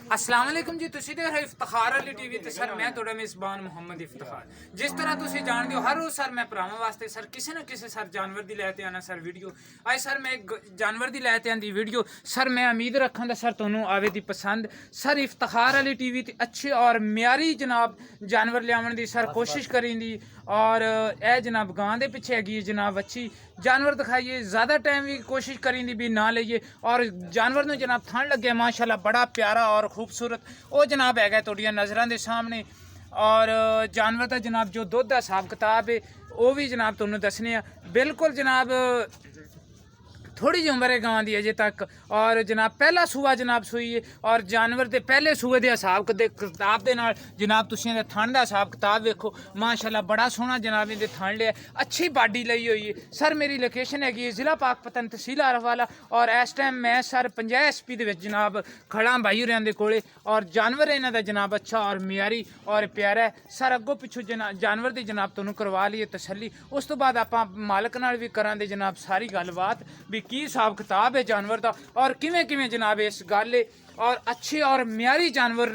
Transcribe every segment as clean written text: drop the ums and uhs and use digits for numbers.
अस्सलाम वालेकुम जी, तुसी देख रहे हो इफ्तिखार अली टीवी ते सर मैं थोड़ा मेज़बान मोहम्मद इफ्तिखार। जिस तरह तुसी जानते हो हर रोज़ सर मैं भरावां वास्ते सर किसी ना किसी सर जानवर दी लैते आना सर वीडियो। आज सर मैं एक जानवर दी लैते आंदी वीडियो सर मैं उम्मीद रखां दा सर तुहानू आवे दी पसंद। सर इफ्तिखार अली टीवी ते अच्छे और म्यारी जनाब जानवर लियावन दी सर कोशिश करींदी और ए जनाब गां दे पिछे हैगी जनाब अच्छी जानवर दिखाइए ज़्यादा टाइम भी कोशिश करींदी भी ना लईए और जानवर नू जनाब थन लगे माशाल्लाह बड़ा प्यारा और खूबसूरत वो जनाब है थोड़िया नज़रों के सामने। और जानवर का जनाब जो दुध का हिसाब किताब है वो भी जनाब तुहानू दसने बिल्कुल जनाब थोड़ी जी उम्र है गां की अजे तक और जनाब पहला सूआ जनाब सुई है और जानवर के पहले सूए के हिसाब किताब के नाल जनाब तुसीं इहदे थन का हिसाब किताब वेखो माशाल्लाह बड़ा सोहना जनाब इहदे थन लिया अच्छी बाडी लई हुई है। सर मेरी लोकेशन हैगी जिला पाकपतन तहसील आरफवाला और इस टाइम मैं सर 50 SP दे विच जनाब खड़ा भाई होरां दे कोले और जानवर इन्हां दा जनाब अच्छा और म्यारी और प्यारा है। सर अगों पिछों जानवर की जनाब तुहानू करवा लईए तसल्ली उस तो बाद आपां मालक नाल भी करांगे जनाब सारी गलबात भी की हिसाब किताब है जानवर का और किवें किवें जनाब इस गल और अच्छे और म्यारी जानवर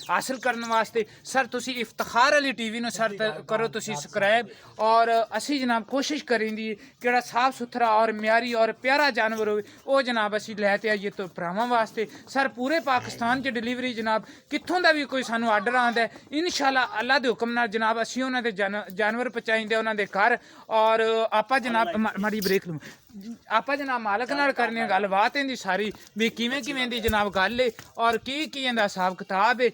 हासिल करने वास्ते सर तुसी इफ्तिखार अली टीवी नु सर करो तुसी सब्सक्राइब और असी जनाब कोशिश करेंदी कि साफ सुथरा और म्यारी और प्यारा जानवर हो वो जनाब असी लैते आइए तो भरावां वास्ते। सर पूरे पाकिस्तान च डिलीवरी जनाब कित्थों का भी कोई सानू आर्डर आंदा है इंशाल्लाह अल्लाह के हुक्म नाल जनाब असी उन्हां दे जानवर पहुंचाइंदे उन्हां दे घर और आपां जनाब माड़ी ब्रेक लूँ आप जनाब मालक नाल करने गलबात इहदी सारी भी किवें किवें दी जनाब गल है और की इहदा हिसाब किताब है।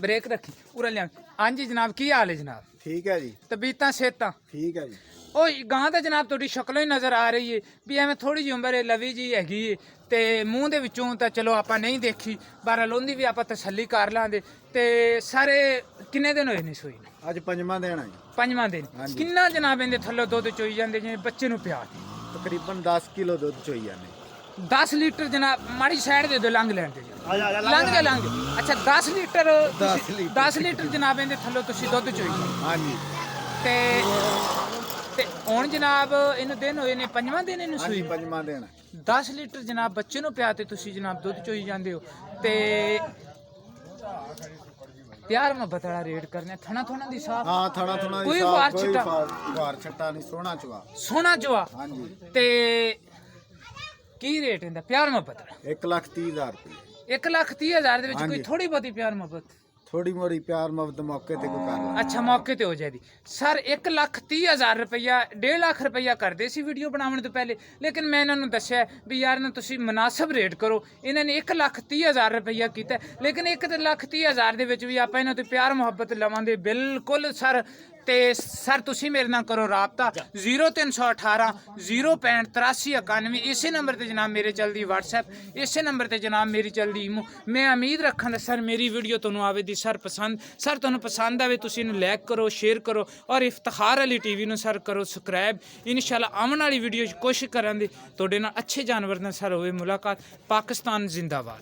ब्रेक रखी पूरा लिया। हाँ जी जनाब की हाल है जनाब? ठीक है जी। तबीयतां सेहतां ठीक है जी। ओ गां तो जनाब थोड़ी शक्लों ही नज़र आ रही है भी एवं थोड़ी जी उम्र है लवी जी हैगी ते मूँह दे विचों तो चलो आप नहीं देखी बहरहाल उहदी भी आप तसल्ली कर लांदे ते सारे किन्ने दिन होए ने सूई ने? अज पंजवां दिन है जी। पंजवां दिन किन्ना जनाब इहदे थल्लों दुध चोई जांदे जिवें बच्चे नूं पिया के? तकरीबन 10 किलो दुध चोई जाने। 10 लीटर जनाब माड़ी साइड दे दो लंघ लैन दे लंघ अच्छा 10 लीटर 10 लीटर जनाब इहदे थल्लों तुसीं दुध चोई जाओ। हाँ जी। ते हुण जनाब इहनूं दिन होए ने पंजवां दिन इहनूं सूई? पंजवां दिन 10 लीटर जनाब बच्चे नूं पिया ते तुसीं जनाब दुध चोई जांदे हो ते प्यार मोहब्बत वाला रेट करने थना थोना दी साफ। हाँ थना थोना कोई वार छट्टा वार छट्टा नहीं सोना चुआ सोना चुआ। हाँ जी। ते की रेट इंदा प्यार मोहब्बत दा? 1,30,000 रुपये। 1,30,000 दे विच कोई थोड़ी बहुती प्यार मोहब्बत थोड़ी मोड़ी प्यार मोहब्बत मौके ते कोई कर ला। अच्छा मौके ते हो जाएगी। सर 1,30,000 रुपया 1.5 लाख रुपया करते सी वीडियो बनाने तो पहले लेकिन मैं इन्होंने दस्या भी यार ना तुसी मुनासिब रेट करो इन्होंने 1,30,000 रुपया किया लेकिन 1,30,000 दे विच भी आप इन्हों तो प्यार मुहब्बत लवांगे बिल्कुल सर ते सर तुसी मेरे नाल करो राबता 0318 065 83 इसे नंबर ते जनाब मेरे चलदी व्हाट्सएप इसे नंबर ते जनाब मेरी चलदी ईमो। मैं उम्मीद रखां सर मेरी वीडियो तुहानू आवे दी सर पसंद सर तुहानू पसंद आवे तुसी इनू लाइक करो शेयर करो और इफ्तिखार अली टीवी नू सर करो सब्सक्राइब। इंशाल्लाह आने वाली वीडियो कोशिश करांगे तुहाडे नाल अच्छे जानवर नाल सर होवे मुलाकात। पाकिस्तान जिंदाबाद।